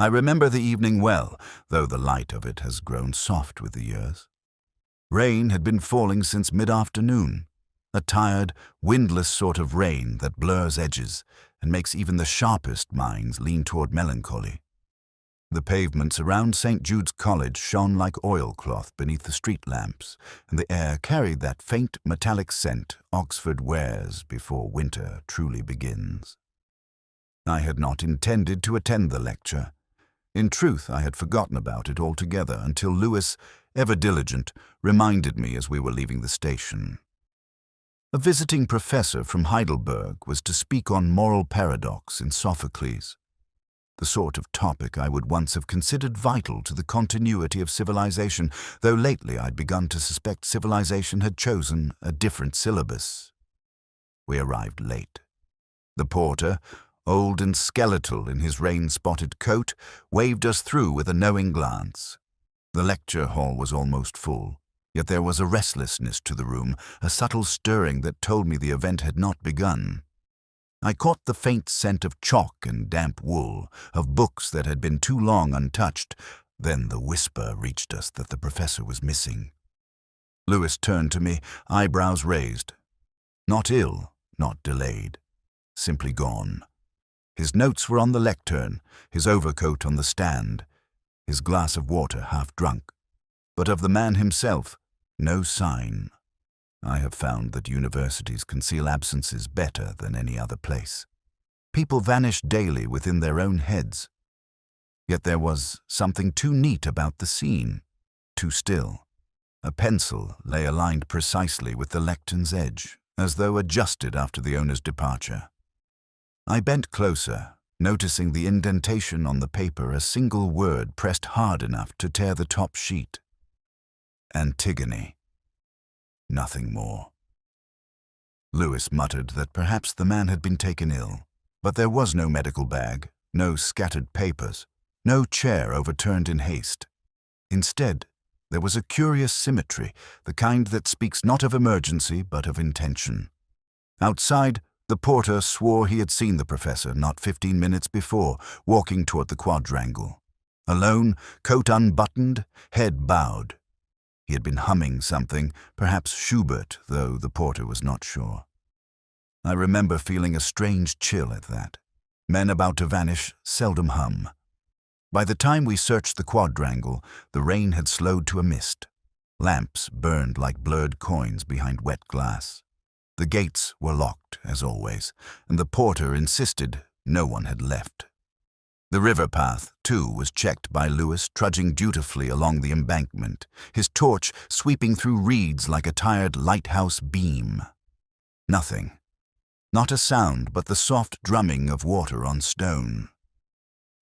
I remember the evening well, though the light of it has grown soft with the years. Rain had been falling since mid-afternoon, a tired, windless sort of rain that blurs edges and makes even the sharpest minds lean toward melancholy. The pavements around St. Jude's College shone like oilcloth beneath the street lamps, and the air carried that faint metallic scent Oxford wears before winter truly begins. I had not intended to attend the lecture. In truth, I had forgotten about it altogether until Lewis, ever diligent, reminded me as we were leaving the station. A visiting professor from Heidelberg was to speak on moral paradox in Sophocles, the sort of topic I would once have considered vital to the continuity of civilization, though lately I'd begun to suspect civilization had chosen a different syllabus. We arrived late. The porter, old and skeletal in his rain-spotted coat, waved us through with a knowing glance. The lecture hall was almost full, yet there was a restlessness to the room, a subtle stirring that told me the event had not begun. I caught the faint scent of chalk and damp wool, of books that had been too long untouched. Then the whisper reached us that the professor was missing. Lewis turned to me, eyebrows raised. Not ill, not delayed, simply gone. His notes were on the lectern, his overcoat on the stand, his glass of water half drunk. But of the man himself, no sign. I have found that universities conceal absences better than any other place. People vanish daily within their own heads. Yet there was something too neat about the scene, too still. A pencil lay aligned precisely with the lectern's edge, as though adjusted after the owner's departure. I bent closer, noticing the indentation on the paper, a single word pressed hard enough to tear the top sheet. Antigone. Nothing more. Lewis muttered that perhaps the man had been taken ill, but there was no medical bag, no scattered papers, no chair overturned in haste. Instead, there was a curious symmetry, the kind that speaks not of emergency but of intention. Outside, the porter swore he had seen the professor not 15 minutes before, walking toward the quadrangle. Alone, coat unbuttoned, head bowed. He had been humming something, perhaps Schubert, though the porter was not sure. I remember feeling a strange chill at that. Men about to vanish seldom hum. By the time we searched the quadrangle, the rain had slowed to a mist. Lamps burned like blurred coins behind wet glass. The gates were locked, as always, and the porter insisted no one had left. The river path, too, was checked by Lewis trudging dutifully along the embankment, his torch sweeping through reeds like a tired lighthouse beam. Nothing. Not a sound but the soft drumming of water on stone.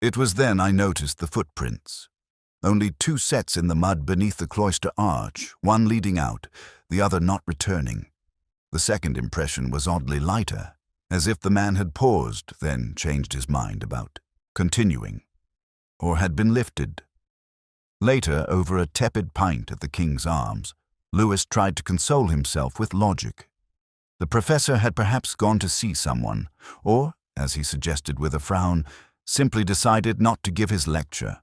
It was then I noticed the footprints. Only 2 sets in the mud beneath the cloister arch, one leading out, the other not returning. The second impression was oddly lighter, as if the man had paused, then changed his mind about continuing, or had been lifted. Later, over a tepid pint at the King's Arms, Lewis tried to console himself with logic. The professor had perhaps gone to see someone, or, as he suggested with a frown, simply decided not to give his lecture.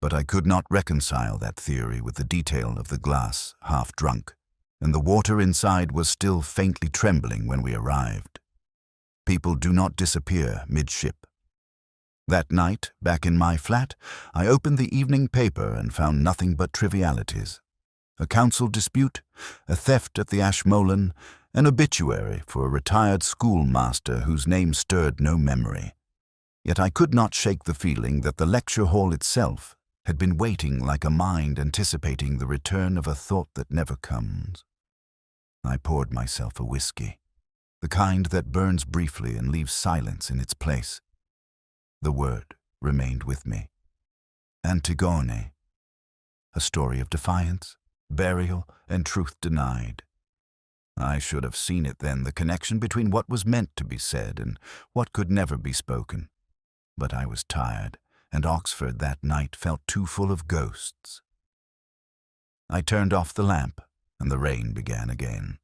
But I could not reconcile that theory with the detail of the glass half drunk, and the water inside was still faintly trembling when we arrived. People do not disappear midship. That night, back in my flat, I opened the evening paper and found nothing but trivialities. A council dispute, a theft at the Ashmolean, an obituary for a retired schoolmaster whose name stirred no memory. Yet I could not shake the feeling that the lecture hall itself had been waiting like a mind anticipating the return of a thought that never comes. I poured myself a whiskey, the kind that burns briefly and leaves silence in its place. The word remained with me. Antigone. A story of defiance, burial, and truth denied. I should have seen it then, the connection between what was meant to be said and what could never be spoken. But I was tired, and Oxford that night felt too full of ghosts. I turned off the lamp, and the rain began again.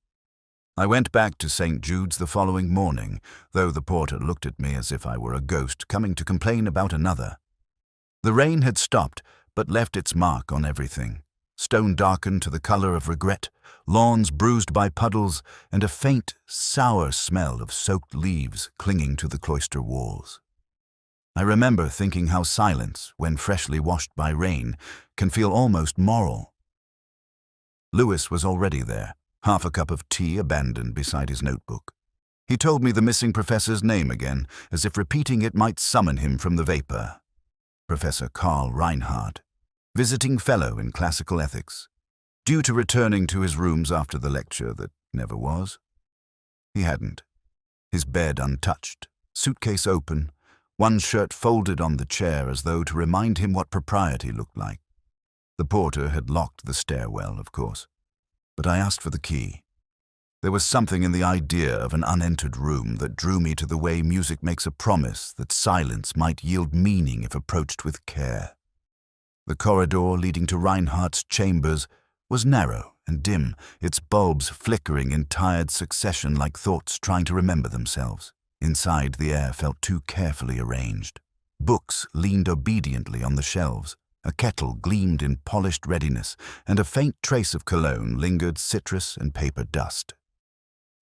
I went back to St. Jude's the following morning, though the porter looked at me as if I were a ghost coming to complain about another. The rain had stopped, but left its mark on everything. Stone darkened to the color of regret, lawns bruised by puddles, and a faint, sour smell of soaked leaves clinging to the cloister walls. I remember thinking how silence, when freshly washed by rain, can feel almost moral. Lewis was already there, half a cup of tea abandoned beside his notebook. He told me the missing professor's name again, as if repeating it might summon him from the vapor. Professor Karl Reinhardt, visiting fellow in classical ethics, due to returning to his rooms after the lecture that never was. He hadn't. His bed untouched, suitcase open, one shirt folded on the chair as though to remind him what propriety looked like. The porter had locked the stairwell, of course, but I asked for the key. There was something in the idea of an unentered room that drew me to the way music makes a promise that silence might yield meaning if approached with care. The corridor leading to Reinhardt's chambers was narrow and dim, its bulbs flickering in tired succession like thoughts trying to remember themselves. Inside, the air felt too carefully arranged. Books leaned obediently on the shelves. A kettle gleamed in polished readiness, and a faint trace of cologne lingered citrus and paper dust.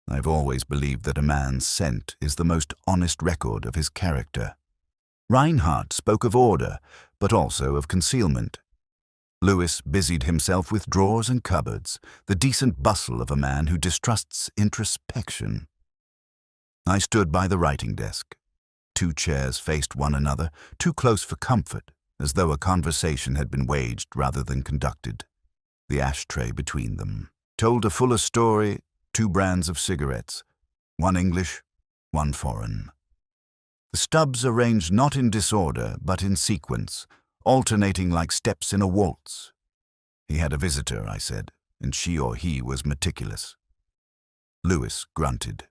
I've always believed that a man's scent is the most honest record of his character. Reinhardt spoke of order, but also of concealment. Lewis busied himself with drawers and cupboards, the decent bustle of a man who distrusts introspection. I stood by the writing desk. 2 chairs faced one another, too close for comfort, as though a conversation had been waged rather than conducted. The ashtray between them told a fuller story, 2 brands of cigarettes, one English, one foreign. The stubs arranged not in disorder, but in sequence, alternating like steps in a waltz. He had a visitor, I said, and she or he was meticulous. Lewis grunted.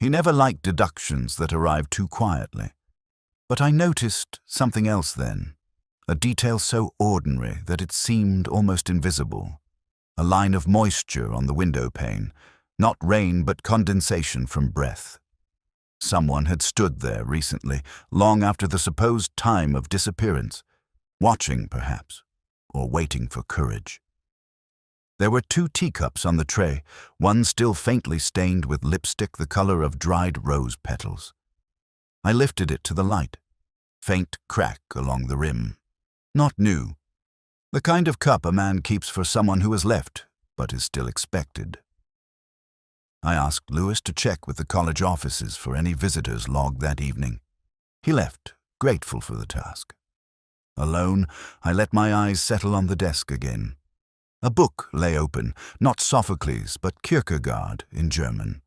He never liked deductions that arrived too quietly. But I noticed something else then, a detail so ordinary that it seemed almost invisible. A line of moisture on the window pane, not rain but condensation from breath. Someone had stood there recently, long after the supposed time of disappearance, watching perhaps, or waiting for courage. There were 2 teacups on the tray, one still faintly stained with lipstick the color of dried rose petals. I lifted it to the light. Faint crack along the rim. Not new. The kind of cup a man keeps for someone who has left, but is still expected. I asked Lewis to check with the college offices for any visitors logged that evening. He left, grateful for the task. Alone, I let my eyes settle on the desk again. A book lay open, not Sophocles, but Kierkegaard in German.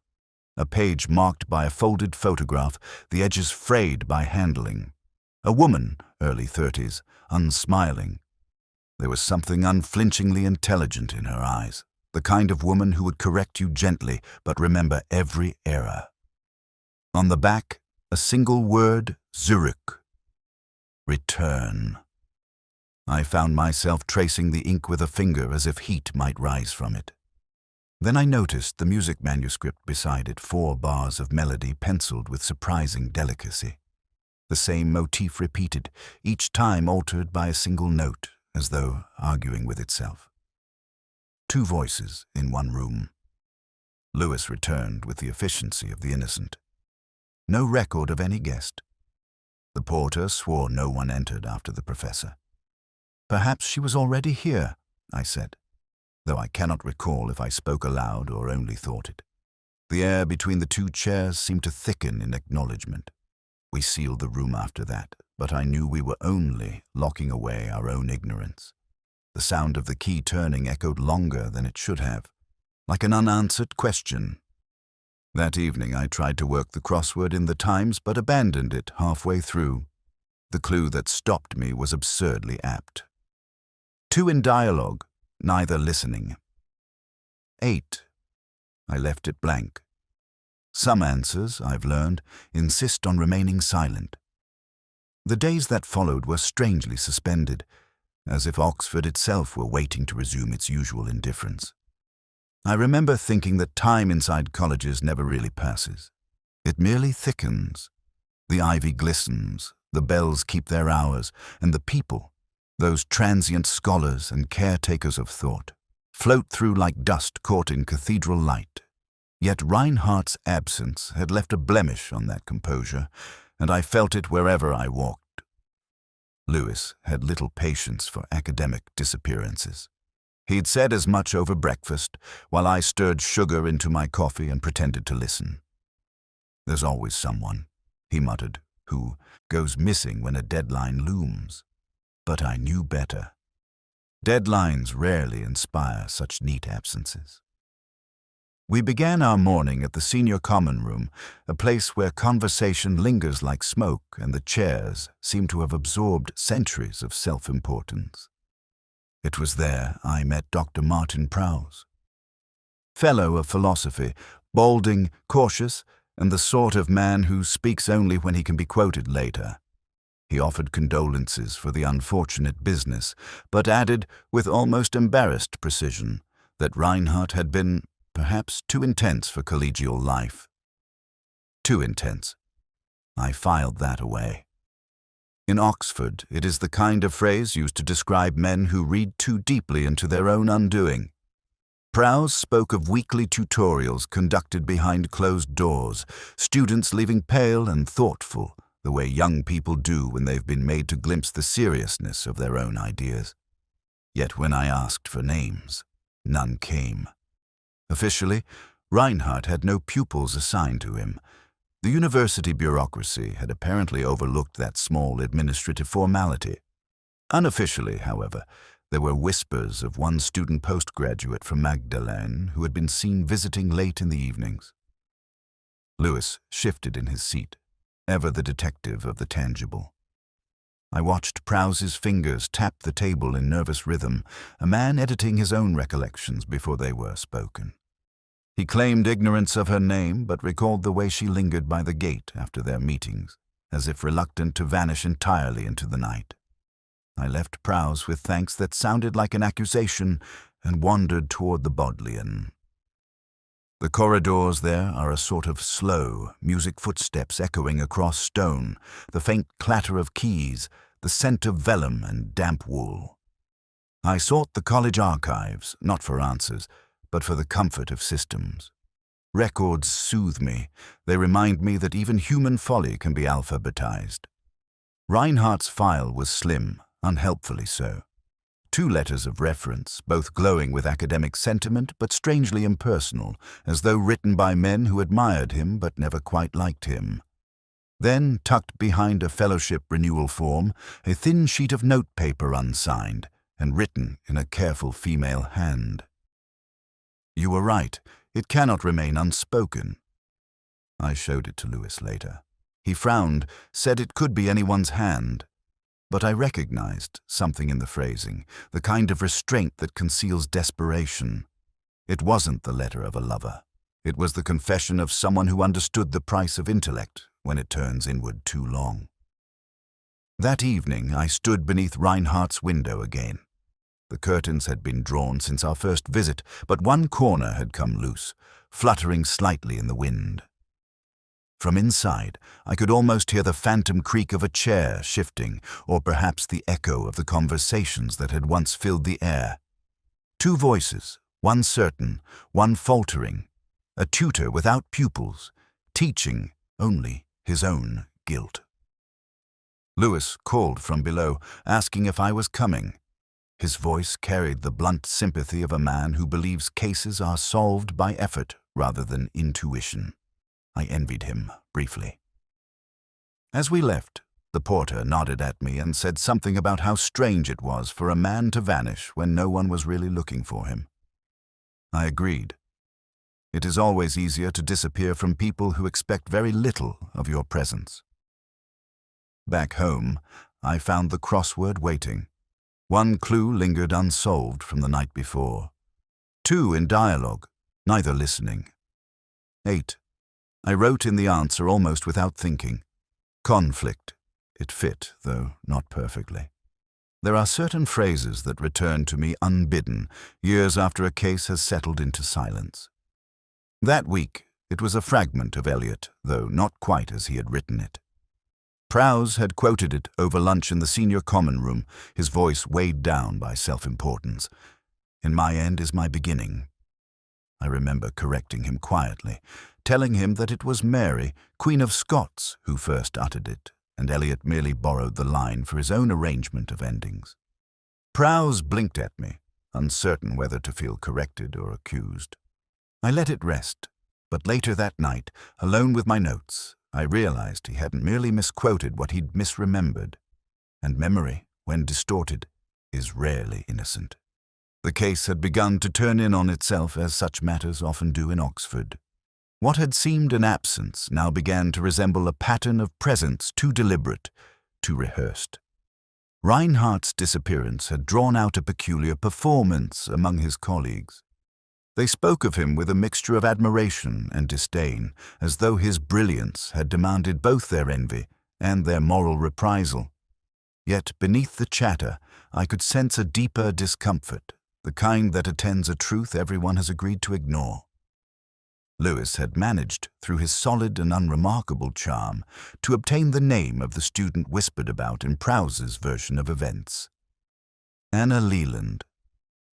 A page marked by a folded photograph, the edges frayed by handling. A woman, early 30s, unsmiling. There was something unflinchingly intelligent in her eyes, the kind of woman who would correct you gently but remember every error. On the back, a single word, Zurück. Return. I found myself tracing the ink with a finger as if heat might rise from it. Then I noticed the music manuscript beside it, 4 bars of melody penciled with surprising delicacy. The same motif repeated, each time altered by a single note, as though arguing with itself. 2 voices in one room. Lewis returned with the efficiency of the innocent. No record of any guest. The porter swore no one entered after the professor. Perhaps she was already here, I said, though I cannot recall if I spoke aloud or only thought it. The air between the 2 chairs seemed to thicken in acknowledgement. We sealed the room after that, but I knew we were only locking away our own ignorance. The sound of the key turning echoed longer than it should have, like an unanswered question. That evening I tried to work the crossword in the Times, but abandoned it halfway through. The clue that stopped me was absurdly apt. 2 in dialogue, neither listening. 8. I left it blank. Some answers, I've learned, insist on remaining silent. The days that followed were strangely suspended, as if Oxford itself were waiting to resume its usual indifference. I remember thinking that time inside colleges never really passes. It merely thickens. The ivy glistens, The bells keep their hours, and the people, those transient scholars and caretakers of thought, float through like dust caught in cathedral light. Yet Reinhardt's absence had left a blemish on that composure, and I felt it wherever I walked. Lewis had little patience for academic disappearances. He'd said as much over breakfast, while I stirred sugar into my coffee and pretended to listen. "There's always someone," he muttered, "who goes missing when a deadline looms." But I knew better. Deadlines rarely inspire such neat absences. We began our morning at the senior common room, a place where conversation lingers like smoke and the chairs seem to have absorbed centuries of self-importance. It was there I met Dr. Martin Prowse. Fellow of philosophy, balding, cautious, and the sort of man who speaks only when he can be quoted later. He offered condolences for the unfortunate business, but added with almost embarrassed precision that Reinhardt had been perhaps too intense for collegial life. Too intense. I filed that away. In Oxford, it is the kind of phrase used to describe men who read too deeply into their own undoing. Prowse spoke of weekly tutorials conducted behind closed doors, students leaving pale and thoughtful, the way young people do when they've been made to glimpse the seriousness of their own ideas. Yet when I asked for names, none came. Officially, Reinhardt had no pupils assigned to him. The university bureaucracy had apparently overlooked that small administrative formality. Unofficially, however, there were whispers of one student postgraduate from Magdalene who had been seen visiting late in the evenings. Lewis shifted in his seat, ever the detective of the tangible. I watched Prowse's fingers tap the table in nervous rhythm, a man editing his own recollections before they were spoken. He claimed ignorance of her name, but recalled the way she lingered by the gate after their meetings, as if reluctant to vanish entirely into the night. I left Prowse with thanks that sounded like an accusation and wandered toward the Bodleian. The corridors there are a sort of slow, music footsteps echoing across stone, the faint clatter of keys, the scent of vellum and damp wool. I sought the college archives, not for answers, but for the comfort of systems. Records soothe me. They remind me that even human folly can be alphabetized. Reinhardt's file was slim, unhelpfully so. 2 letters of reference, both glowing with academic sentiment but strangely impersonal, as though written by men who admired him but never quite liked him. Then, tucked behind a fellowship renewal form, a thin sheet of notepaper unsigned and written in a careful female hand. "You were right. It cannot remain unspoken." I showed it to Lewis later. He frowned, said it could be anyone's hand. But I recognized something in the phrasing, the kind of restraint that conceals desperation. It wasn't the letter of a lover. It was the confession of someone who understood the price of intellect when it turns inward too long. That evening I stood beneath Reinhardt's window again. The curtains had been drawn since our first visit, but one corner had come loose, fluttering slightly in the wind. From inside, I could almost hear the phantom creak of a chair shifting, or perhaps the echo of the conversations that had once filled the air. 2 voices, one certain, one faltering, a tutor without pupils, teaching only his own guilt. Lewis called from below, asking if I was coming. His voice carried the blunt sympathy of a man who believes cases are solved by effort rather than intuition. I envied him briefly. As we left, the porter nodded at me and said something about how strange it was for a man to vanish when no one was really looking for him. I agreed. It is always easier to disappear from people who expect very little of your presence. Back home, I found the crossword waiting. 1 clue lingered unsolved from the night before. 2 in dialogue, neither listening. 8. I wrote in the answer almost without thinking. Conflict. It fit, though not perfectly. There are certain phrases that return to me unbidden, years after a case has settled into silence. That week, it was a fragment of Eliot, though not quite as he had written it. Prowse had quoted it over lunch in the senior common room, his voice weighed down by self-importance. "In my end is my beginning." I remember correcting him quietly, telling him that it was Mary, Queen of Scots, who first uttered it, and Eliot merely borrowed the line for his own arrangement of endings. Prowse blinked at me, uncertain whether to feel corrected or accused. I let it rest, but later that night, alone with my notes, I realized he hadn't merely misquoted what he'd misremembered, and memory, when distorted, is rarely innocent. The case had begun to turn in on itself, as such matters often do in Oxford. What had seemed an absence now began to resemble a pattern of presence too deliberate, too rehearsed. Reinhardt's disappearance had drawn out a peculiar performance among his colleagues. They spoke of him with a mixture of admiration and disdain, as though his brilliance had demanded both their envy and their moral reprisal. Yet beneath the chatter, I could sense a deeper discomfort, the kind that attends a truth everyone has agreed to ignore. Lewis had managed, through his solid and unremarkable charm, to obtain the name of the student whispered about in Prowse's version of events. Anna Leland,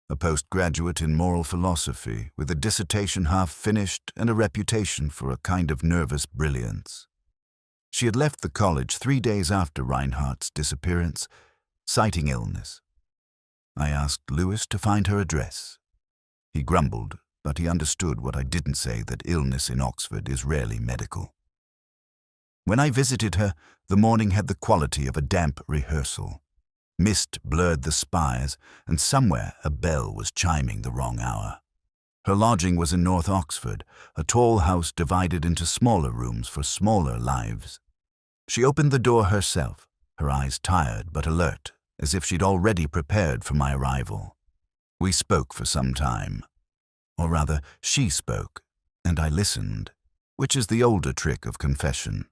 a postgraduate in moral philosophy, with a dissertation half finished and a reputation for a kind of nervous brilliance. She had left the college 3 days after Reinhardt's disappearance, citing illness. I asked Lewis to find her address. He grumbled, but he understood what I didn't say, that illness in Oxford is rarely medical. When I visited her, the morning had the quality of a damp rehearsal. Mist blurred the spires, and somewhere a bell was chiming the wrong hour. Her lodging was in North Oxford, a tall house divided into smaller rooms for smaller lives. She opened the door herself, her eyes tired but alert, as if she'd already prepared for my arrival. We spoke for some time. Or rather, she spoke, and I listened, which is the older trick of confession.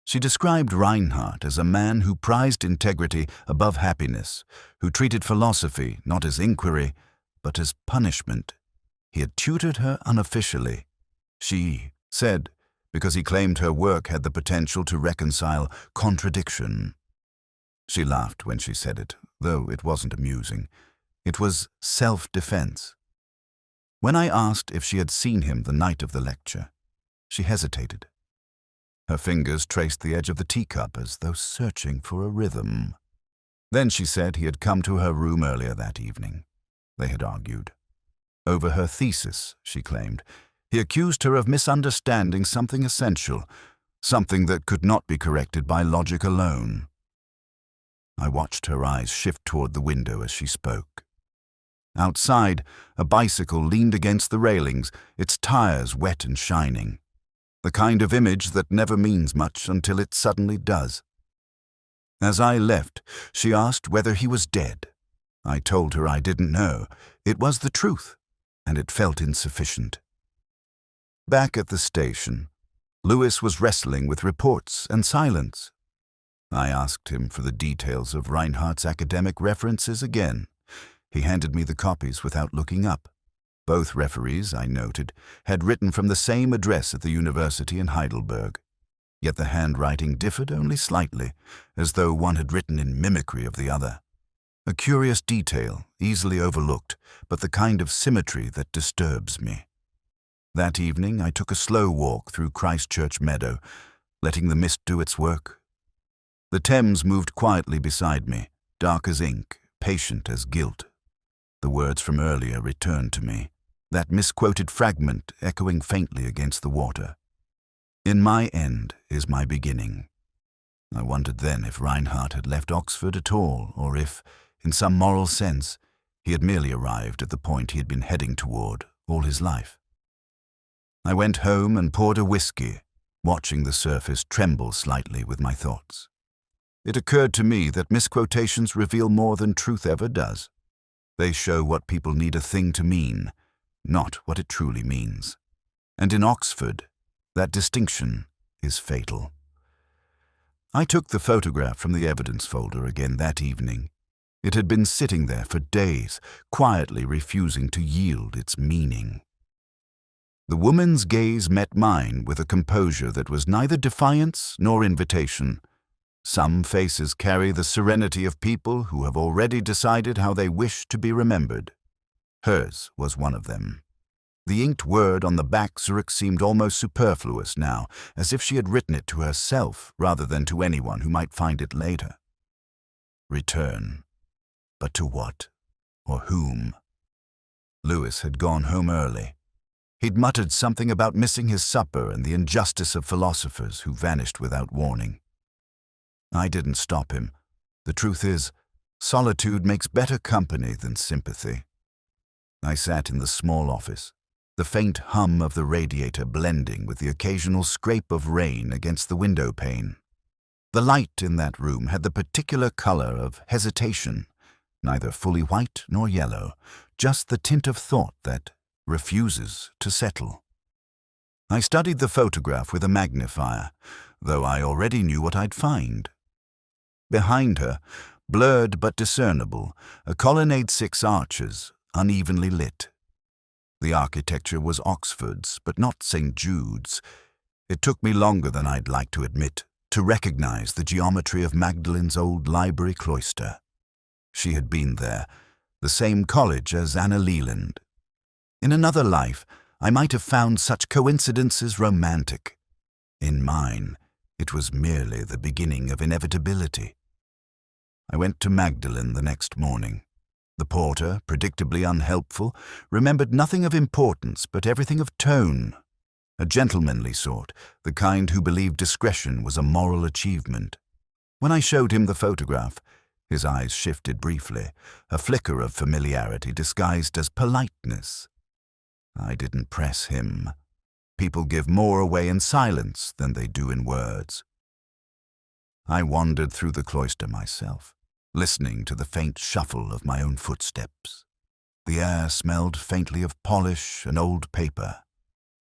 She described Reinhardt as a man who prized integrity above happiness, who treated philosophy not as inquiry, but as punishment. He had tutored her unofficially. She said, because he claimed her work had the potential to reconcile contradiction. She laughed when she said it, though it wasn't amusing. It was self-defense. When I asked if she had seen him the night of the lecture, she hesitated. Her fingers traced the edge of the teacup as though searching for a rhythm. Then she said he had come to her room earlier that evening. They had argued. Over her thesis, she claimed, he accused her of misunderstanding something essential, something that could not be corrected by logic alone. I watched her eyes shift toward the window as she spoke. Outside, a bicycle leaned against the railings, its tires wet and shining. The kind of image that never means much until it suddenly does. As I left, she asked whether he was dead. I told her I didn't know. It was the truth, and it felt insufficient. Back at the station, Lewis was wrestling with reports and silence. I asked him for the details of Reinhardt's academic references again. He handed me the copies without looking up. Both referees, I noted, had written from the same address at the university in Heidelberg. Yet the handwriting differed only slightly, as though one had written in mimicry of the other. A curious detail, easily overlooked, but the kind of symmetry that disturbs me. That evening I took a slow walk through Christchurch Meadow, letting the mist do its work. The Thames moved quietly beside me, dark as ink, patient as guilt. The words from earlier returned to me, that misquoted fragment echoing faintly against the water. In my end is my beginning. I wondered then if Reinhardt had left Oxford at all, or if, in some moral sense, he had merely arrived at the point he had been heading toward all his life. I went home and poured a whiskey, watching the surface tremble slightly with my thoughts. It occurred to me that misquotations reveal more than truth ever does. They show what people need a thing to mean, not what it truly means. And in Oxford, that distinction is fatal. I took the photograph from the evidence folder again that evening. It had been sitting there for days, quietly refusing to yield its meaning. The woman's gaze met mine with a composure that was neither defiance nor invitation, Some faces carry the serenity of people who have already decided how they wish to be remembered. Hers was one of them. The inked word on the back Zurich seemed almost superfluous now, as if she had written it to herself rather than to anyone who might find it later. Return. But to what? Or whom? Lewis had gone home early. He'd muttered something about missing his supper and the injustice of philosophers who vanished without warning. I didn't stop him. The truth is, solitude makes better company than sympathy. I sat in the small office, the faint hum of the radiator blending with the occasional scrape of rain against the window pane. The light in that room had the particular color of hesitation, neither fully white nor yellow, just the tint of thought that refuses to settle. I studied the photograph with a magnifier, though I already knew what I'd find. Behind her, blurred but discernible, a colonnade 6 arches, unevenly lit. The architecture was Oxford's, but not St. Jude's. It took me longer than I'd like to admit to recognize the geometry of Magdalen's old library cloister. She had been there, the same college as Anna Leland. In another life, I might have found such coincidences romantic. In mine, it was merely the beginning of inevitability. I went to Magdalen the next morning. The porter, predictably unhelpful, remembered nothing of importance but everything of tone. A gentlemanly sort, the kind who believed discretion was a moral achievement. When I showed him the photograph, his eyes shifted briefly, a flicker of familiarity disguised as politeness. I didn't press him. People give more away in silence than they do in words. I wandered through the cloister myself, listening to the faint shuffle of my own footsteps. The air smelled faintly of polish and old paper.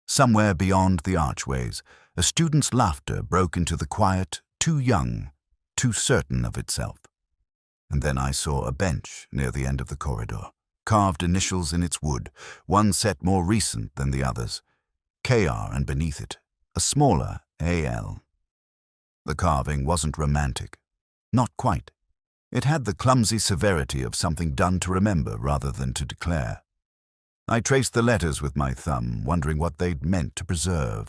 Somewhere beyond the archways, a student's laughter broke into the quiet, too young, too certain of itself. And then I saw a bench near the end of the corridor, carved initials in its wood, one set more recent than the others, KR, and beneath it, a smaller AL. The carving wasn't romantic. Not quite. It had the clumsy severity of something done to remember rather than to declare. I traced the letters with my thumb, wondering what they'd meant to preserve.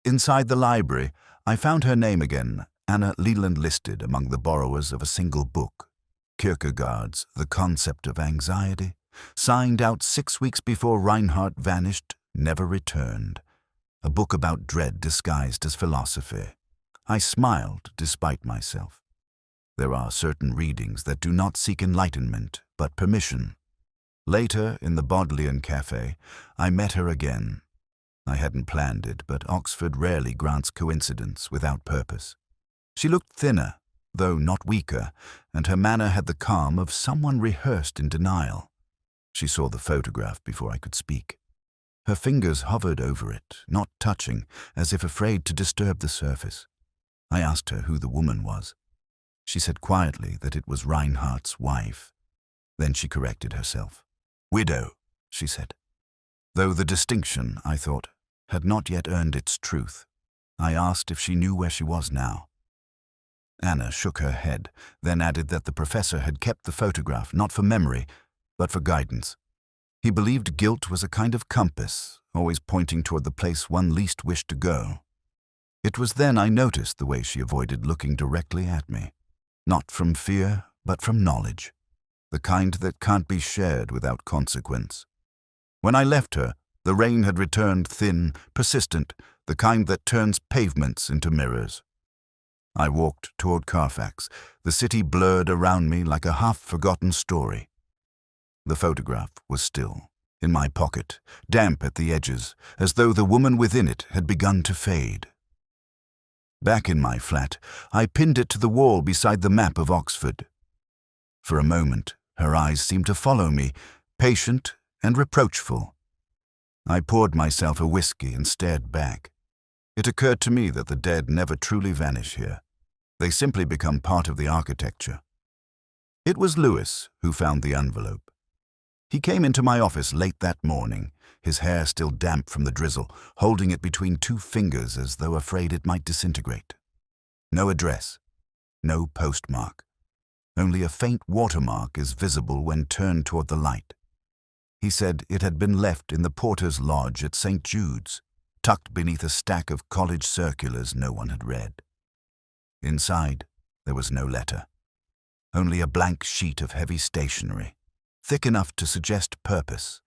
Inside the library, I found her name again, Anna Leland, listed among the borrowers of a single book, Kierkegaard's The Concept of Anxiety, signed out 6 weeks before Reinhardt vanished, never returned, a book about dread disguised as philosophy. I smiled despite myself. There are certain readings that do not seek enlightenment, but permission. Later, in the Bodleian Cafe, I met her again. I hadn't planned it, but Oxford rarely grants coincidence without purpose. She looked thinner, though not weaker, and her manner had the calm of someone rehearsed in denial. She saw the photograph before I could speak. Her fingers hovered over it, not touching, as if afraid to disturb the surface. I asked her who the woman was. She said quietly that it was Reinhardt's wife. Then she corrected herself. Widow, she said. Though the distinction, I thought, had not yet earned its truth. I asked if she knew where she was now. Anna shook her head, then added that the professor had kept the photograph not for memory, but for guidance. He believed guilt was a kind of compass, always pointing toward the place one least wished to go. It was then I noticed the way she avoided looking directly at me. Not from fear, but from knowledge. The kind that can't be shared without consequence. When I left her, the rain had returned thin, persistent, the kind that turns pavements into mirrors. I walked toward Carfax, the city blurred around me like a half-forgotten story. The photograph was still, in my pocket, damp at the edges, as though the woman within it had begun to fade. Back in my flat, I pinned it to the wall beside the map of Oxford. For a moment, her eyes seemed to follow me, patient and reproachful. I poured myself a whiskey and stared back. It occurred to me that the dead never truly vanish here. They simply become part of the architecture. It was Lewis who found the envelope. He came into my office late that morning, his hair still damp from the drizzle, holding it between 2 fingers as though afraid it might disintegrate. No address, No postmark. Only a faint watermark is visible when turned toward the light. He said it had been left in the porter's lodge at St. Jude's, tucked beneath a stack of college circulars no one had read. Inside, there was no letter. Only a blank sheet of heavy stationery, thick enough to suggest purpose,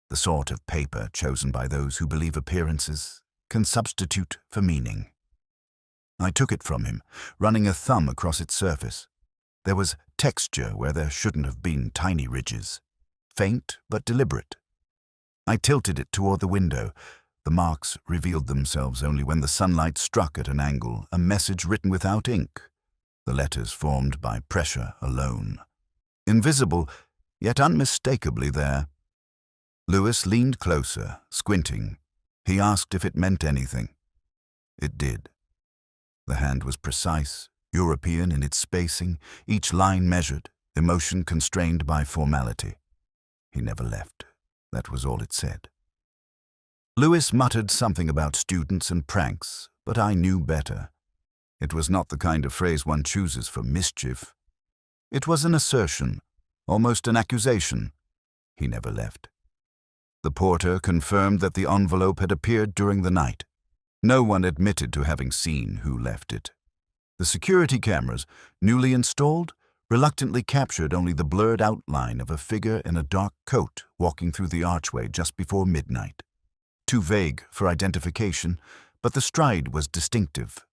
the sort of paper chosen by those who believe appearances can substitute for meaning. I took it from him, running a thumb across its surface. There was texture where there shouldn't have been tiny ridges, faint but deliberate. I tilted it toward the window. The marks revealed themselves only when the sunlight struck at an angle, a message written without ink, the letters formed by pressure alone. Invisible, yet unmistakably there. Lewis leaned closer, squinting. He asked if it meant anything. It did. The hand was precise, European in its spacing, each line measured, emotion constrained by formality. He never left. That was all it said. Lewis muttered something about students and pranks, but I knew better. It was not the kind of phrase one chooses for mischief. It was an assertion, almost an accusation. He never left. The porter confirmed that the envelope had appeared during the night. No one admitted to having seen who left it. The security cameras, newly installed, reluctantly captured only the blurred outline of a figure in a dark coat walking through the archway just before midnight. Too vague for identification, but the stride was distinctive.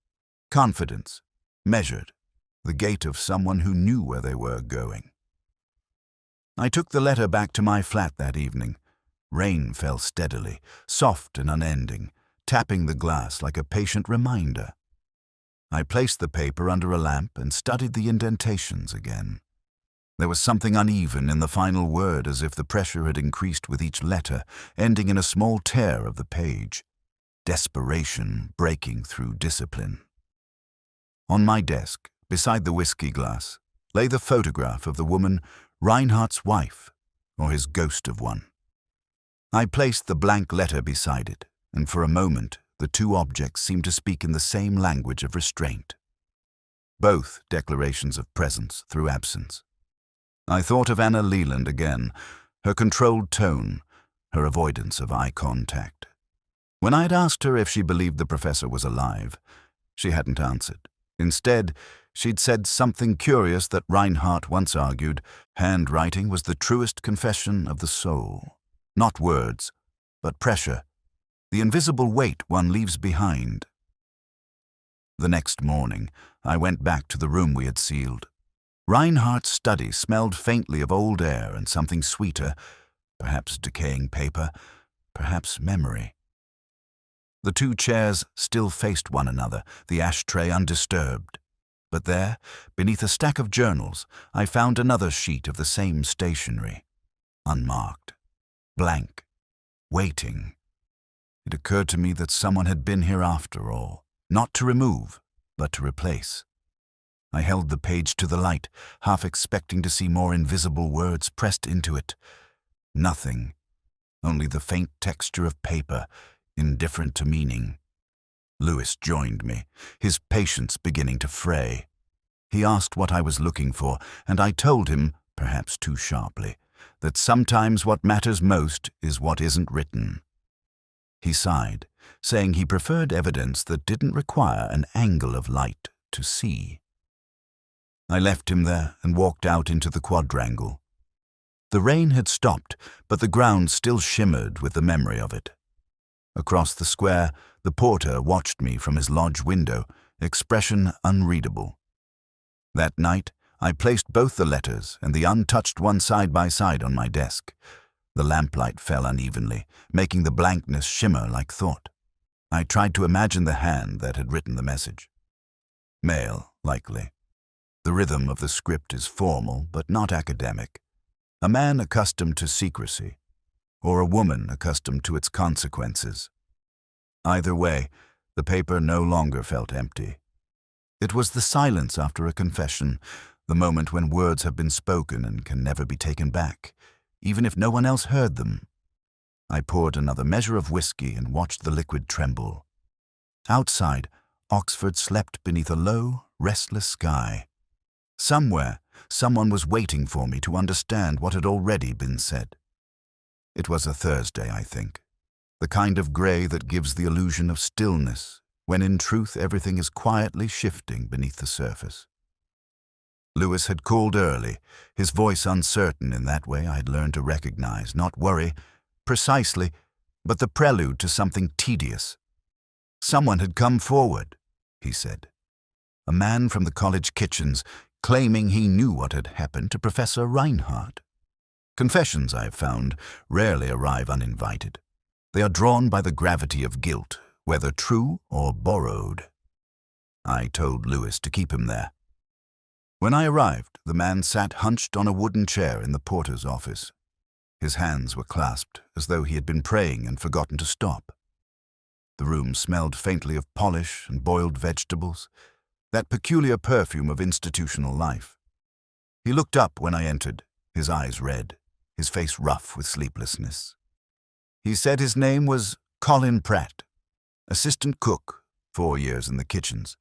Confidence, measured, the gait of someone who knew where they were going. I took the letter back to my flat that evening. Rain fell steadily, soft and unending, tapping the glass like a patient reminder. I placed the paper under a lamp and studied the indentations again. There was something uneven in the final word, as if the pressure had increased with each letter, ending in a small tear of the page. Desperation breaking through discipline. On my desk, beside the whiskey glass, lay the photograph of the woman, Reinhardt's wife, or his ghost of one. I placed the blank letter beside it, and for a moment the two objects seemed to speak in the same language of restraint. Both declarations of presence through absence. I thought of Anna Leland again, her controlled tone, her avoidance of eye contact. When I had asked her if she believed the professor was alive, she hadn't answered. Instead, she'd said something curious that Reinhardt once argued: handwriting was the truest confession of the soul. Not words, but pressure, the invisible weight one leaves behind. The next morning, I went back to the room we had sealed. Reinhardt's study smelled faintly of old air and something sweeter, perhaps decaying paper, perhaps memory. The two chairs still faced one another, the ashtray undisturbed. But there, beneath a stack of journals, I found another sheet of the same stationery, unmarked, blank, waiting. It occurred to me that someone had been here after all, not to remove, but to replace. I held the page to the light, half expecting to see more invisible words pressed into it. Nothing, only the faint texture of paper, indifferent to meaning. Lewis joined me, his patience beginning to fray. He asked what I was looking for, and I told him, perhaps too sharply, that sometimes what matters most is what isn't written. He sighed, saying he preferred evidence that didn't require an angle of light to see. I left him there and walked out into the quadrangle. The rain had stopped, but the ground still shimmered with the memory of it. Across the square, the porter watched me from his lodge window, expression unreadable. That night, I placed both the letters and the untouched one side by side on my desk. The lamplight fell unevenly, making the blankness shimmer like thought. I tried to imagine the hand that had written the message. Male, likely. The rhythm of the script is formal, but not academic. A man accustomed to secrecy, or a woman accustomed to its consequences. Either way, the paper no longer felt empty. It was the silence after a confession, the moment when words have been spoken and can never be taken back, even if no one else heard them. I poured another measure of whiskey and watched the liquid tremble. Outside, Oxford slept beneath a low, restless sky. Somewhere, someone was waiting for me to understand what had already been said. It was a Thursday, I think. The kind of grey that gives the illusion of stillness, when in truth everything is quietly shifting beneath the surface. Lewis had called early, his voice uncertain in that way I had learned to recognize, not worry, precisely, but the prelude to something tedious. Someone had come forward, he said. A man from the college kitchens, claiming he knew what had happened to Professor Reinhardt. Confessions, I have found, rarely arrive uninvited. They are drawn by the gravity of guilt, whether true or borrowed. I told Lewis to keep him there. When I arrived, the man sat hunched on a wooden chair in the porter's office. His hands were clasped, as though he had been praying and forgotten to stop. The room smelled faintly of polish and boiled vegetables, that peculiar perfume of institutional life. He looked up when I entered, his eyes red, his face rough with sleeplessness. He said his name was Colin Pratt, assistant cook, 4 years in the kitchens.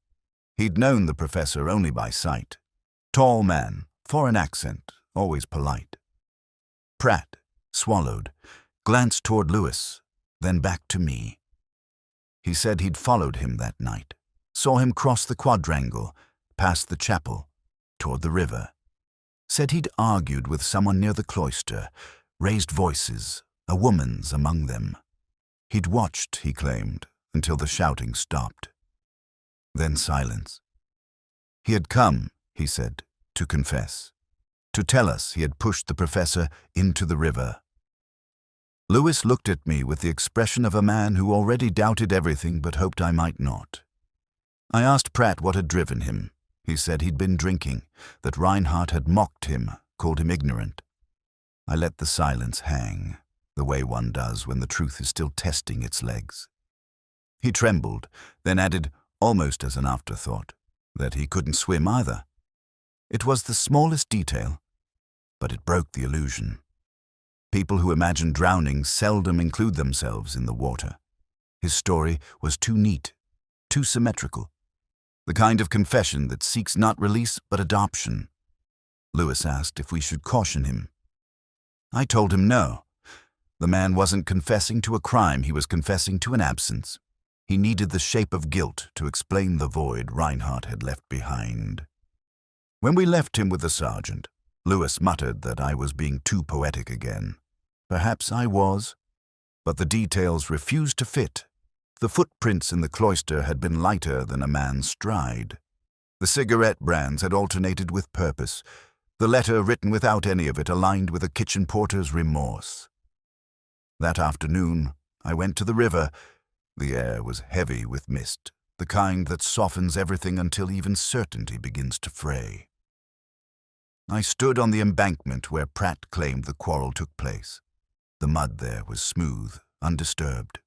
He'd known the professor only by sight. Tall man, foreign accent, always polite. Pratt swallowed, glanced toward Lewis, then back to me. He said he'd followed him that night, saw him cross the quadrangle, past the chapel, toward the river. Said he'd argued with someone near the cloister, raised voices, a woman's among them. He'd watched, he claimed, until the shouting stopped. Then silence. He had come, he said, to confess, to tell us he had pushed the professor into the river. Lewis looked at me with the expression of a man who already doubted everything but hoped I might not. I asked Pratt what had driven him. He said he'd been drinking, that Reinhardt had mocked him, called him ignorant. I let the silence hang, the way one does when the truth is still testing its legs. He trembled, then added, almost as an afterthought, that he couldn't swim either. It was the smallest detail, but it broke the illusion. People who imagine drowning seldom include themselves in the water. His story was too neat, too symmetrical, the kind of confession that seeks not release but adoption. Lewis asked if we should caution him. I told him no. The man wasn't confessing to a crime, he was confessing to an absence. He needed the shape of guilt to explain the void Reinhardt had left behind. When we left him with the sergeant, Lewis muttered that I was being too poetic again. Perhaps I was, but the details refused to fit. The footprints in the cloister had been lighter than a man's stride. The cigarette brands had alternated with purpose. The letter written without any of it aligned with a kitchen porter's remorse. That afternoon, I went to the river. The air was heavy with mist, the kind that softens everything until even certainty begins to fray. I stood on the embankment where Pratt claimed the quarrel took place. The mud there was smooth, undisturbed.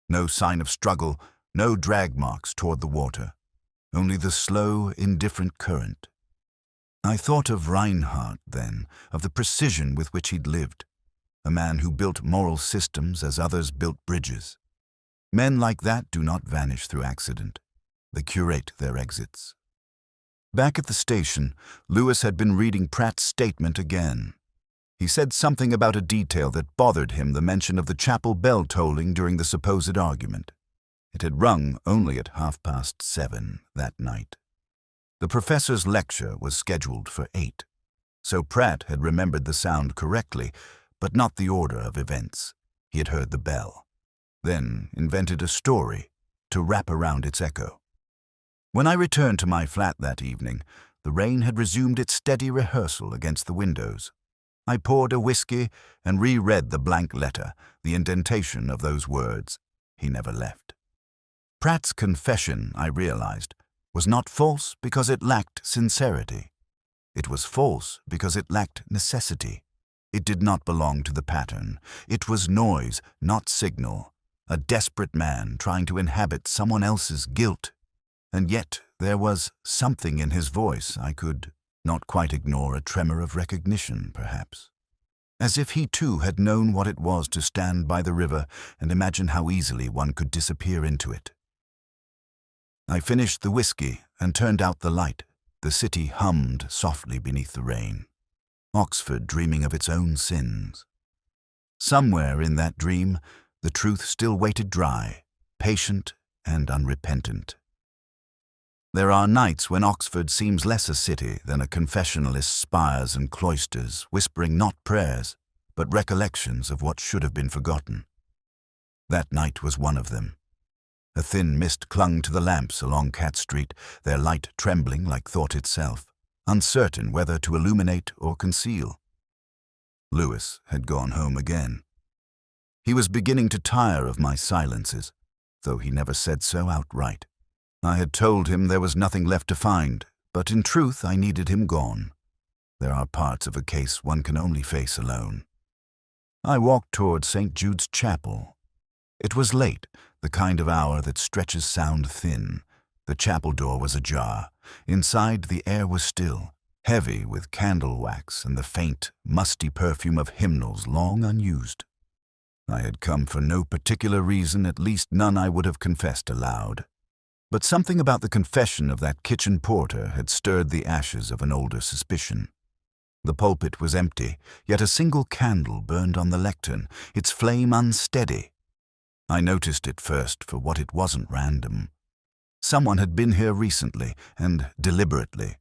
No sign of struggle, no drag marks toward the water. Only the slow, indifferent current. I thought of Reinhardt then, of the precision with which he'd lived. A man who built moral systems as others built bridges. Men like that do not vanish through accident. They curate their exits. Back at the station, Lewis had been reading Pratt's statement again. He said something about a detail that bothered him, the mention of the chapel bell tolling during the supposed argument. It had rung only at 7:30 that night. The professor's lecture was scheduled for 8, so Pratt had remembered the sound correctly, but not the order of events. He had heard the bell, then invented a story to wrap around its echo. When I returned to my flat that evening, the rain had resumed its steady rehearsal against the windows. I poured a whiskey and reread the blank letter, the indentation of those words. He never left. Pratt's confession, I realized, was not false because it lacked sincerity. It was false because it lacked necessity. It did not belong to the pattern. It was noise, not signal. A desperate man trying to inhabit someone else's guilt. And yet there was something in his voice I could not quite ignore, a tremor of recognition, perhaps. As if he too had known what it was to stand by the river and imagine how easily one could disappear into it. I finished the whiskey and turned out the light. The city hummed softly beneath the rain, Oxford dreaming of its own sins. Somewhere in that dream, the truth still waited dry, patient and unrepentant. There are nights when Oxford seems less a city than a confessionalist's spires and cloisters, whispering not prayers, but recollections of what should have been forgotten. That night was one of them. A thin mist clung to the lamps along Cat Street, their light trembling like thought itself, uncertain whether to illuminate or conceal. Lewis had gone home again. He was beginning to tire of my silences, though he never said so outright. I had told him there was nothing left to find, but in truth I needed him gone. There are parts of a case one can only face alone. I walked toward St. Jude's Chapel. It was late, the kind of hour that stretches sound thin. The chapel door was ajar. Inside, the air was still, heavy with candle wax and the faint, musty perfume of hymnals long unused. I had come for no particular reason, at least none I would have confessed aloud. But something about the confession of that kitchen porter had stirred the ashes of an older suspicion. The pulpit was empty, yet a single candle burned on the lectern, its flame unsteady. I noticed it first for what it wasn't random. Someone had been here recently, and deliberately.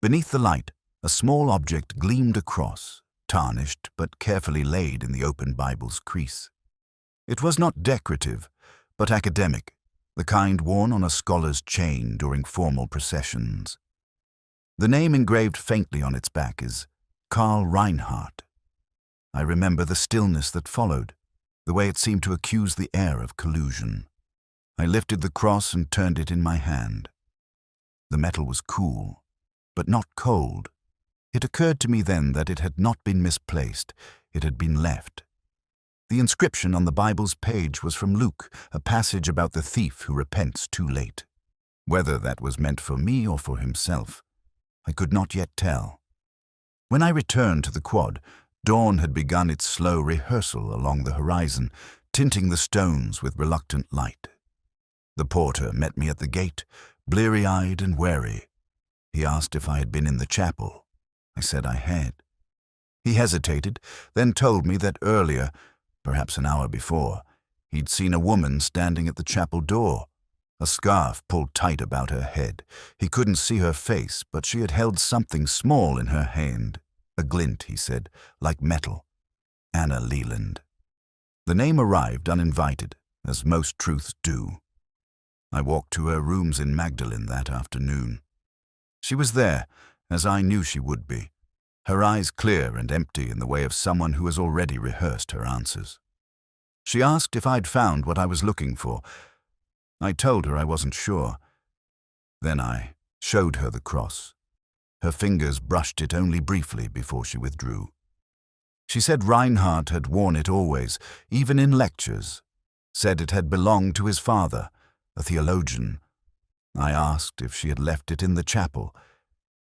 Beneath the light, a small object gleamed across, tarnished but carefully laid in the open Bible's crease. It was not decorative, but academic, the kind worn on a scholar's chain during formal processions. The name engraved faintly on its back is Karl Reinhardt. I remember the stillness that followed, the way it seemed to accuse the air of collusion. I lifted the cross and turned it in my hand. The metal was cool, but not cold. It occurred to me then that it had not been misplaced, it had been left. The inscription on the Bible's page was from Luke, a passage about the thief who repents too late. Whether that was meant for me or for himself, I could not yet tell. When I returned to the quad, dawn had begun its slow rehearsal along the horizon, tinting the stones with reluctant light. The porter met me at the gate, bleary-eyed and wary. He asked if I had been in the chapel. I said I had. He hesitated, then told me that earlier, perhaps an hour before, he'd seen a woman standing at the chapel door, a scarf pulled tight about her head. He couldn't see her face, but she had held something small in her hand. A glint, he said, like metal. Anna Leland. The name arrived uninvited, as most truths do. I walked to her rooms in Magdalen that afternoon. She was there, as I knew she would be, her eyes clear and empty in the way of someone who has already rehearsed her answers. She asked if I'd found what I was looking for. I told her I wasn't sure. Then I showed her the cross. Her fingers brushed it only briefly before she withdrew. She said Reinhardt had worn it always, even in lectures, said it had belonged to his father, a theologian. I asked if she had left it in the chapel.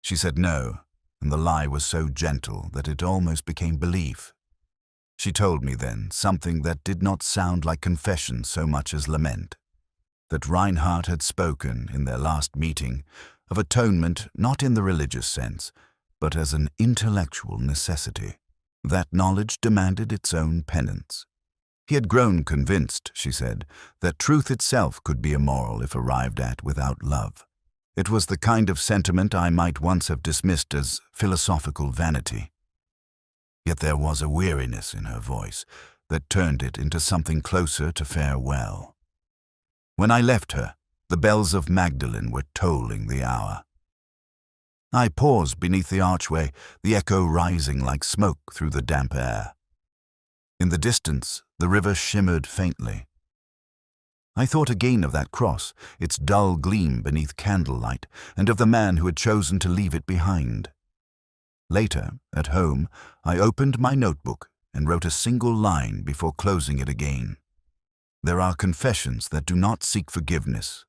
She said no, and the lie was so gentle that it almost became belief. She told me then something that did not sound like confession so much as lament, that Reinhardt had spoken in their last meeting of atonement not in the religious sense, but as an intellectual necessity. That knowledge demanded its own penance. He had grown convinced, she said, that truth itself could be immoral if arrived at without love. It was the kind of sentiment I might once have dismissed as philosophical vanity. Yet there was a weariness in her voice that turned it into something closer to farewell. When I left her, the bells of Magdalen were tolling the hour. I paused beneath the archway, the echo rising like smoke through the damp air. In the distance, the river shimmered faintly. I thought again of that cross, its dull gleam beneath candlelight, and of the man who had chosen to leave it behind. Later, at home, I opened my notebook and wrote a single line before closing it again. There are confessions that do not seek forgiveness,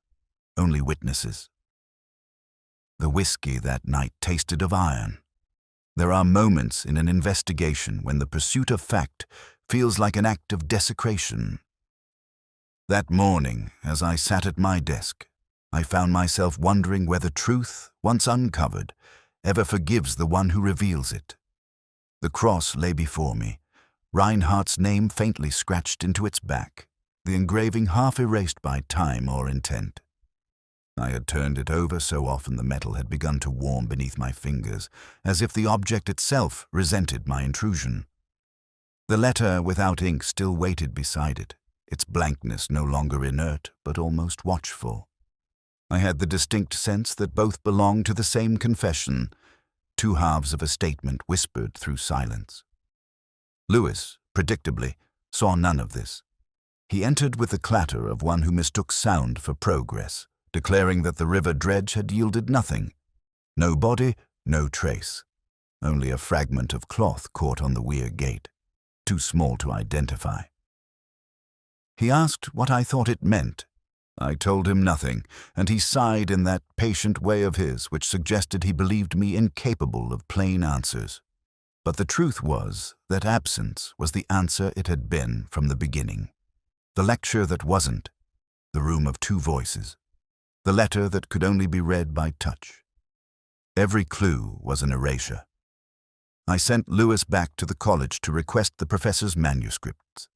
only witnesses. The whiskey that night tasted of iron. There are moments in an investigation when the pursuit of fact feels like an act of desecration. That morning, as I sat at my desk, I found myself wondering whether truth, once uncovered, ever forgives the one who reveals it. The cross lay before me, Reinhardt's name faintly scratched into its back, the engraving half erased by time or intent. I had turned it over so often the metal had begun to warm beneath my fingers, as if the object itself resented my intrusion. The letter without ink still waited beside it, its blankness no longer inert but almost watchful. I had the distinct sense that both belonged to the same confession, two halves of a statement whispered through silence. Lewis, predictably, saw none of this. He entered with the clatter of one who mistook sound for progress, declaring that the river dredge had yielded nothing. No body, no trace. Only a fragment of cloth caught on the weir gate, too small to identify. He asked what I thought it meant. I told him nothing, and he sighed in that patient way of his which suggested he believed me incapable of plain answers. But the truth was that absence was the answer it had been from the beginning. The lecture that wasn't, the room of two voices, the letter that could only be read by touch. Every clue was an erasure. I sent Lewis back to the college to request the professor's manuscripts.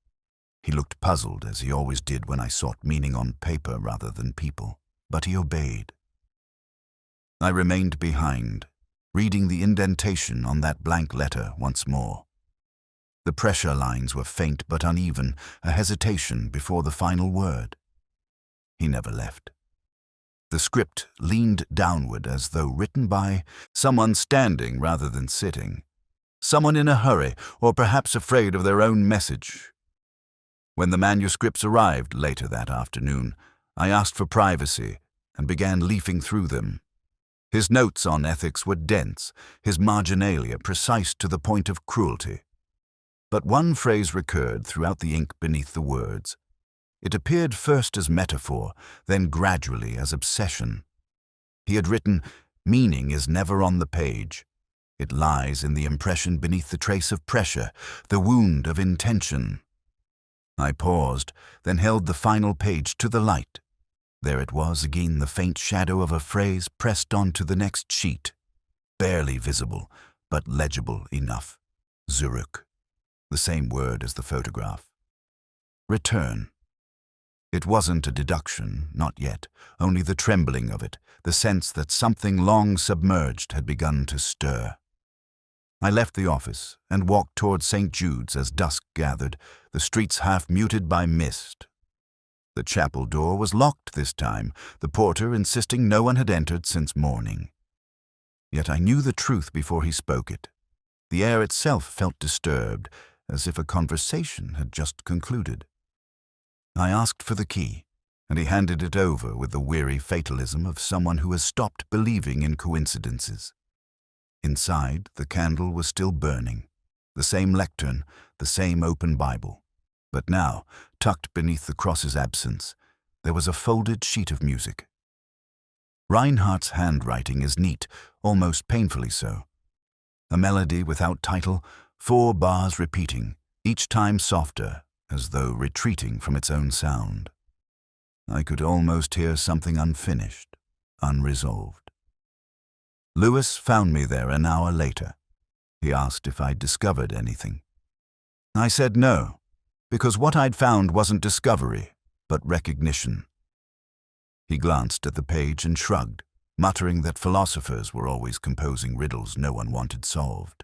He looked puzzled, as he always did when I sought meaning on paper rather than people, but he obeyed. I remained behind, reading the indentation on that blank letter once more. The pressure lines were faint but uneven, a hesitation before the final word. He never left. The script leaned downward as though written by someone standing rather than sitting, someone in a hurry or perhaps afraid of their own message. When the manuscripts arrived later that afternoon, I asked for privacy and began leafing through them. His notes on ethics were dense, his marginalia precise to the point of cruelty. But one phrase recurred throughout the ink beneath the words. It appeared first as metaphor, then gradually as obsession. He had written, "Meaning is never on the page. It lies in the impression beneath the trace of pressure, the wound of intention." I paused, then held the final page to the light. There it was again, the faint shadow of a phrase pressed onto the next sheet. Barely visible, but legible enough. Zurück. The same word as the photograph. Return. It wasn't a deduction, not yet, only the trembling of it, the sense that something long submerged had begun to stir. I left the office and walked toward St. Jude's as dusk gathered, the streets half muted by mist. The chapel door was locked this time, the porter insisting no one had entered since morning. Yet I knew the truth before he spoke it. The air itself felt disturbed, as if a conversation had just concluded. I asked for the key, and he handed it over with the weary fatalism of someone who has stopped believing in coincidences. Inside, the candle was still burning, the same lectern, the same open Bible. But now, tucked beneath the cross's absence, there was a folded sheet of music. Reinhardt's handwriting is neat, almost painfully so. A melody without title, 4 bars repeating, each time softer, as though retreating from its own sound. I could almost hear something unfinished, unresolved. Lewis found me there an hour later. He asked if I'd discovered anything. I said no, because what I'd found wasn't discovery, but recognition. He glanced at the page and shrugged, muttering that philosophers were always composing riddles no one wanted solved.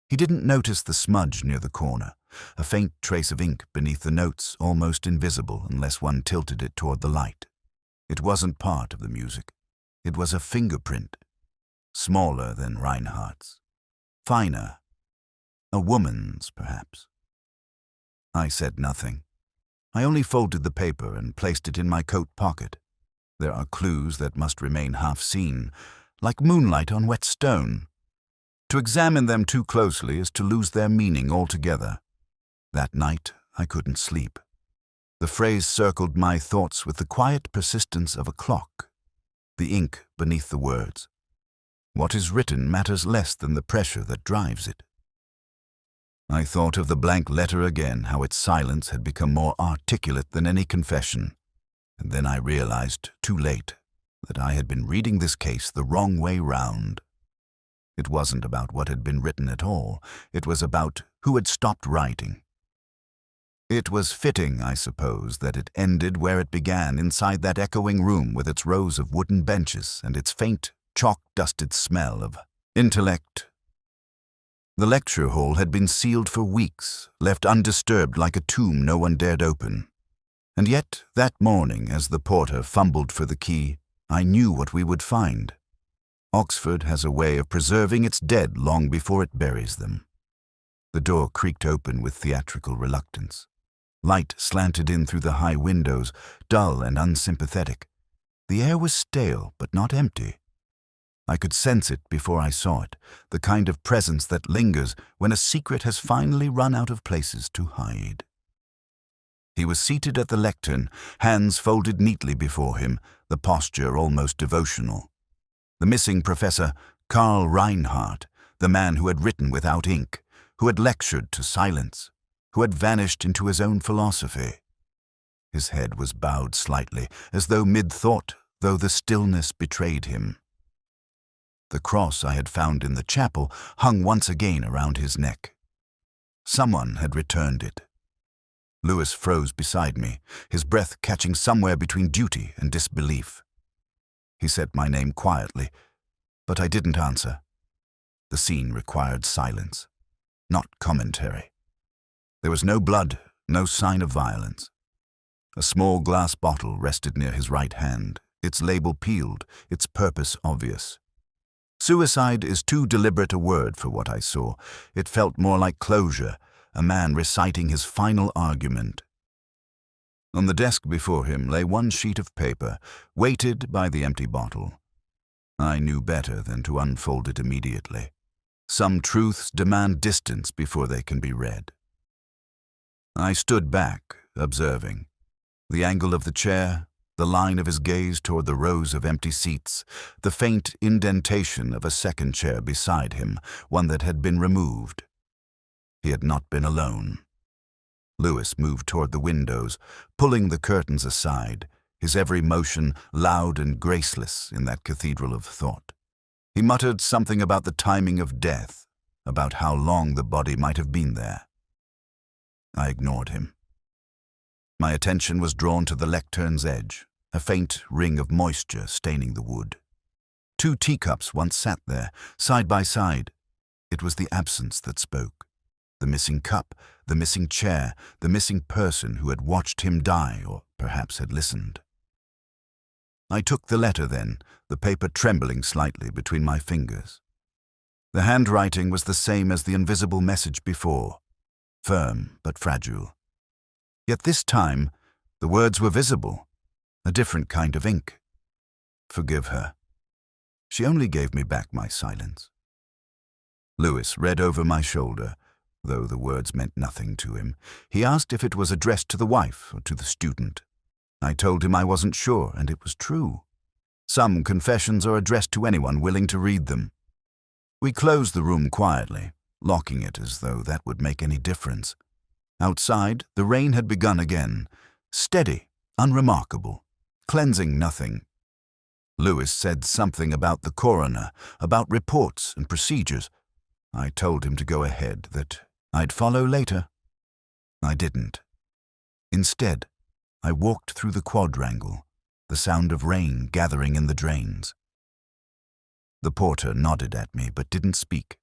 He didn't notice the smudge near the corner, a faint trace of ink beneath the notes, almost invisible unless one tilted it toward the light. It wasn't part of the music. It was a fingerprint, smaller than Reinhardt's, finer, a woman's, perhaps. I said nothing. I only folded the paper and placed it in my coat pocket. There are clues that must remain half seen, like moonlight on wet stone. To examine them too closely is to lose their meaning altogether. That night, I couldn't sleep. The phrase circled my thoughts with the quiet persistence of a clock, the ink beneath the words. What is written matters less than the pressure that drives it. I thought of the blank letter again, how its silence had become more articulate than any confession. And then I realized, too late, that I had been reading this case the wrong way round. It wasn't about what had been written at all. It was about who had stopped writing. It was fitting, I suppose, that it ended where it began, inside that echoing room with its rows of wooden benches and its faint, chalk-dusted smell of intellect. The lecture hall had been sealed for weeks, left undisturbed like a tomb no one dared open. And yet, that morning, as the porter fumbled for the key, I knew what we would find. Oxford has a way of preserving its dead long before it buries them. The door creaked open with theatrical reluctance. Light slanted in through the high windows, dull and unsympathetic. The air was stale, but not empty. I could sense it before I saw it, the kind of presence that lingers when a secret has finally run out of places to hide. He was seated at the lectern, hands folded neatly before him, the posture almost devotional. The missing Professor Karl Reinhardt, the man who had written without ink, who had lectured to silence, who had vanished into his own philosophy. His head was bowed slightly, as though mid-thought, though the stillness betrayed him. The cross I had found in the chapel hung once again around his neck. Someone had returned it. Lewis froze beside me, his breath catching somewhere between duty and disbelief. He said my name quietly, but I didn't answer. The scene required silence, not commentary. There was no blood, no sign of violence. A small glass bottle rested near his right hand, its label peeled, its purpose obvious. Suicide is too deliberate a word for what I saw. It felt more like closure, a man reciting his final argument. On the desk before him lay one sheet of paper, weighted by the empty bottle. I knew better than to unfold it immediately. Some truths demand distance before they can be read. I stood back, observing. The angle of the chair, the line of his gaze toward the rows of empty seats, the faint indentation of a second chair beside him, one that had been removed. He had not been alone. Lewis moved toward the windows, pulling the curtains aside, his every motion loud and graceless in that cathedral of thought. He muttered something about the timing of death, about how long the body might have been there. I ignored him. My attention was drawn to the lectern's edge, a faint ring of moisture staining the wood. 2 teacups once sat there, side by side. It was the absence that spoke. The missing cup, the missing chair, the missing person who had watched him die or perhaps had listened. I took the letter then, the paper trembling slightly between my fingers. The handwriting was the same as the invisible message before, firm but fragile. Yet this time, the words were visible, a different kind of ink. Forgive her. She only gave me back my silence. Lewis read over my shoulder, though the words meant nothing to him. He asked if it was addressed to the wife or to the student. I told him I wasn't sure, and it was true. Some confessions are addressed to anyone willing to read them. We closed the room quietly, locking it as though that would make any difference. Outside, the rain had begun again, steady, unremarkable, cleansing nothing. Lewis said something about the coroner, about reports and procedures. I told him to go ahead, that I'd follow later. I didn't. Instead, I walked through the quadrangle, the sound of rain gathering in the drains. The porter nodded at me but didn't speak.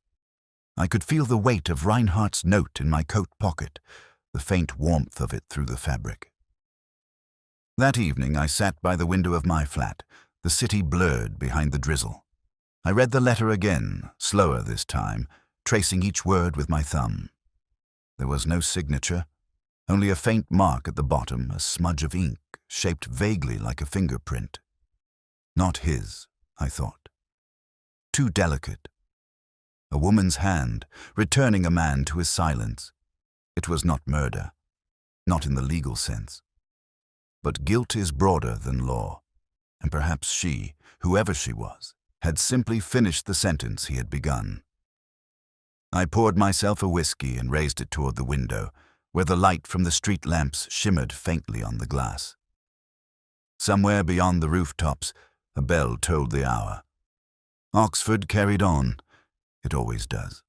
I could feel the weight of Reinhardt's note in my coat pocket, the faint warmth of it through the fabric. That evening I sat by the window of my flat, the city blurred behind the drizzle. I read the letter again, slower this time, tracing each word with my thumb. There was no signature, only a faint mark at the bottom, a smudge of ink, shaped vaguely like a fingerprint. Not his, I thought. Too delicate. A woman's hand, returning a man to his silence. It was not murder, not in the legal sense. But guilt is broader than law, and perhaps she, whoever she was, had simply finished the sentence he had begun. I poured myself a whiskey and raised it toward the window, where the light from the street lamps shimmered faintly on the glass. Somewhere beyond the rooftops, A bell told the hour. Oxford carried on. It always does.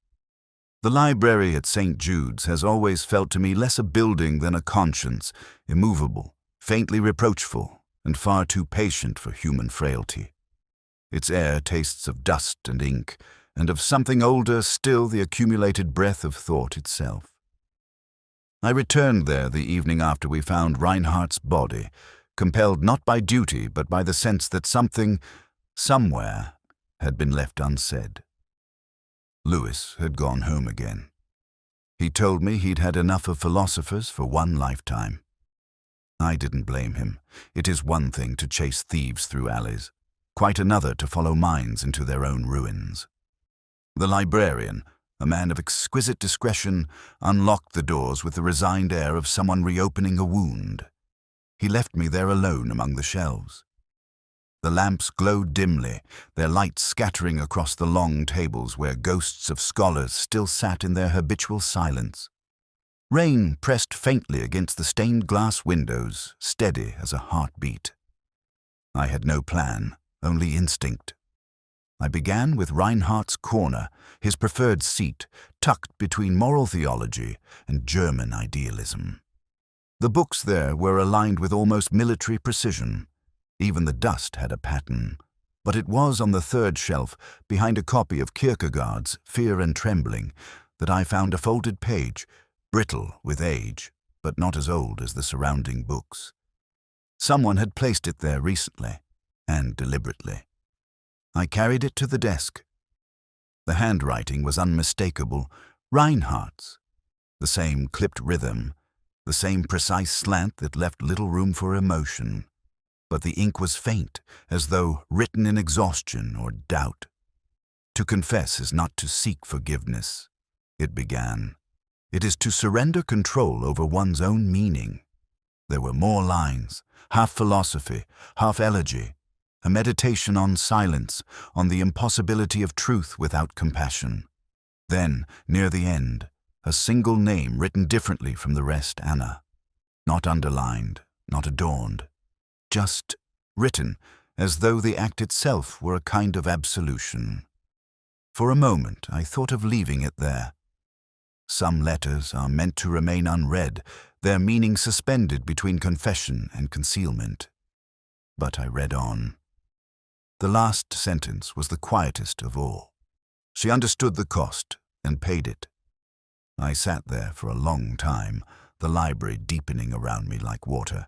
The library at St. Jude's has always felt to me less a building than a conscience, immovable, faintly reproachful, and far too patient for human frailty. Its air tastes of dust and ink, and of something older still, the accumulated breath of thought itself. I returned there the evening after we found Reinhardt's body, compelled not by duty but by the sense that something, somewhere, had been left unsaid. Lewis had gone home again. He told me he'd had enough of philosophers for one lifetime. I didn't blame him. It is one thing to chase thieves through alleys, quite another to follow minds into their own ruins. The librarian, a man of exquisite discretion, unlocked the doors with the resigned air of someone reopening a wound. He left me there alone among the shelves. The lamps glowed dimly, their light scattering across the long tables where ghosts of scholars still sat in their habitual silence. Rain pressed faintly against the stained glass windows, steady as a heartbeat. I had no plan, only instinct. I began with Reinhardt's corner, his preferred seat, tucked between moral theology and German idealism. The books there were aligned with almost military precision. Even the dust had a pattern, but it was on the third shelf, behind a copy of Kierkegaard's Fear and Trembling, that I found a folded page, brittle with age, but not as old as the surrounding books. Someone had placed it there recently, and deliberately. I carried it to the desk. The handwriting was unmistakable, Reinhardt's. The same clipped rhythm, the same precise slant that left little room for emotion. But the ink was faint, as though written in exhaustion or doubt. To confess is not to seek forgiveness, it began. It is to surrender control over one's own meaning. There were more lines, half philosophy, half elegy, a meditation on silence, on the impossibility of truth without compassion. Then, near the end, a single name written differently from the rest, Anna. Not underlined, not adorned. Just written, as though the act itself were a kind of absolution. For a moment I thought of leaving it there. Some letters are meant to remain unread, their meaning suspended between confession and concealment. But I read on. The last sentence was the quietest of all. She understood the cost and paid it. I sat there for a long time, the library deepening around me like water.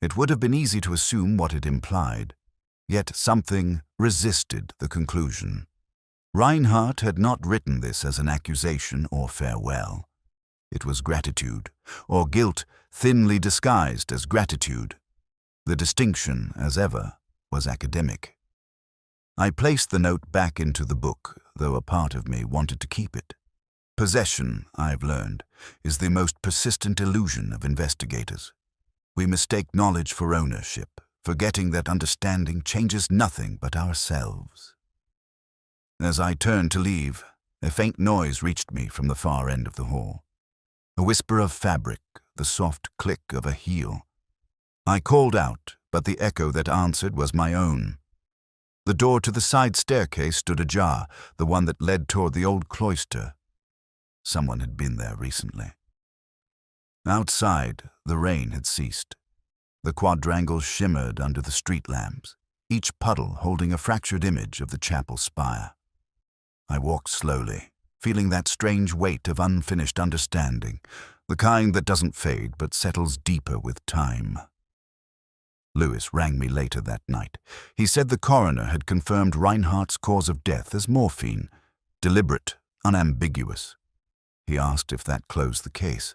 It would have been easy to assume what it implied, yet something resisted the conclusion. Reinhardt had not written this as an accusation or farewell. It was gratitude, or guilt thinly disguised as gratitude. The distinction, as ever, was academic. I placed the note back into the book, though a part of me wanted to keep it. Possession, I've learned, is the most persistent illusion of investigators. We mistake knowledge for ownership, forgetting that understanding changes nothing but ourselves. As I turned to leave, a faint noise reached me from the far end of the hall. A whisper of fabric, the soft click of a heel. I called out, but the echo that answered was my own. The door to the side staircase stood ajar, the one that led toward the old cloister. Someone had been there recently. Outside, the rain had ceased. The quadrangles shimmered under the street lamps, each puddle holding a fractured image of the chapel spire. I walked slowly, feeling that strange weight of unfinished understanding, the kind that doesn't fade but settles deeper with time. Lewis rang me later that night. He said the coroner had confirmed Reinhardt's cause of death as morphine, deliberate, unambiguous. He asked if that closed the case.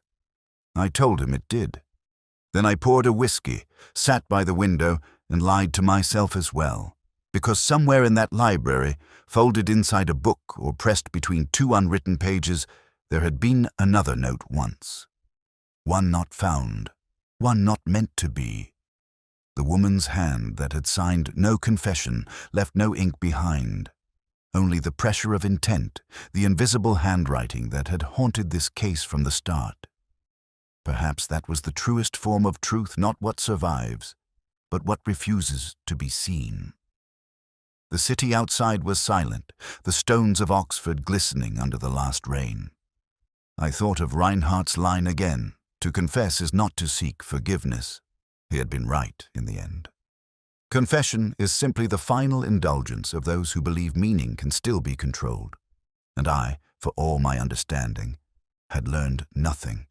I told him it did. Then I poured a whiskey, sat by the window, and lied to myself as well, because somewhere in that library, folded inside a book or pressed between two unwritten pages, there had been another note once. One not found, one not meant to be. The woman's hand that had signed no confession, left no ink behind. Only the pressure of intent, the invisible handwriting that had haunted this case from the start. Perhaps that was the truest form of truth, not what survives, but what refuses to be seen. The city outside was silent, the stones of Oxford glistening under the last rain. I thought of Reinhardt's line again: to confess is not to seek forgiveness. He had been right in the end. Confession is simply the final indulgence of those who believe meaning can still be controlled. And I, for all my understanding, had learned nothing.